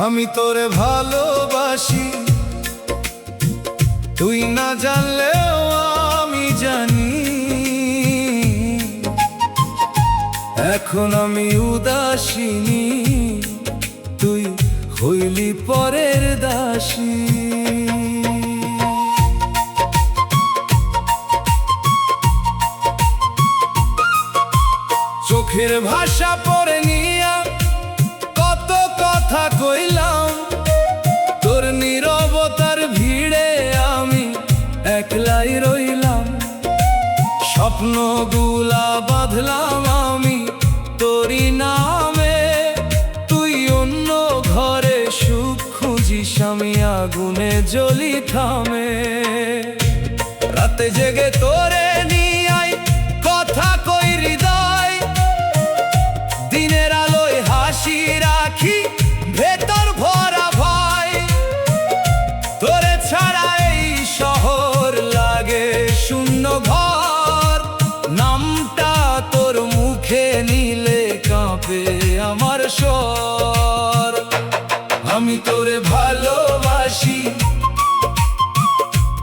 আমি তোরে ভালোবাসি, তুই না জানলেও আমি জানি। এখন আমি উদাসিনী, তুই হইলি পরের দাসী। চোখের ভাষা পড়ে নিয়া কত কথা কইলাম, তোর নীরবতার ভিড়ে আমি একলাই রইলাম। স্বপ্নগুলা বাঁধলাম আমি তোরই নামে, তুই অন্য ঘরে সুখ খুঁজিস, আমি আগুনে জ্বলি থামে। রাতে জেগে তোরে নিয়াই কথা কই হৃদয়, দিনের আলোয় হাসি রাখি ভেতর ভরা ভয়। তোরে ছাড়া এই শহর লাগে শূন্য ঘর, নামটা তোর মুখে নিলে কাঁপে আমার স্বর। আমি তোরে ভালোবাসি,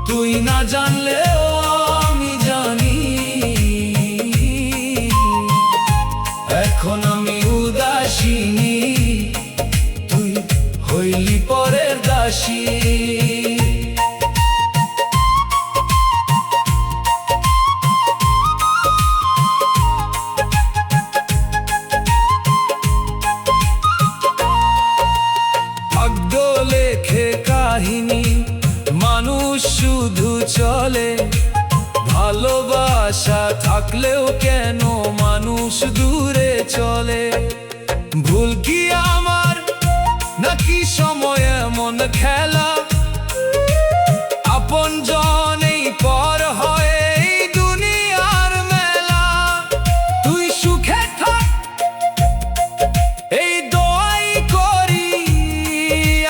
তুই না জানলেও আমি জানি। এখন আমি উদাসিনী, তুই হইলি পরের দাসী। ভাগ্য লেখে কাহিনী, মানুষ শুধু চলে। ভালোবাসা থাকলেও কেন মানুষ দূরে চলে? ভুল কি আমার নাকি সময় এমন খেলা? আপন জনেই পর হয় এই দুনিয়ার মেলা। তুই সুখে থাক এই দোয়াই করি,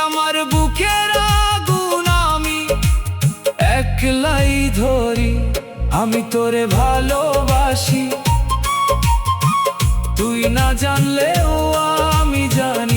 আমার বুকের আগুন আমি একলাই ধরি। আমি তোরে ভালোবাসি, তুই না জানলেও আমি জানি।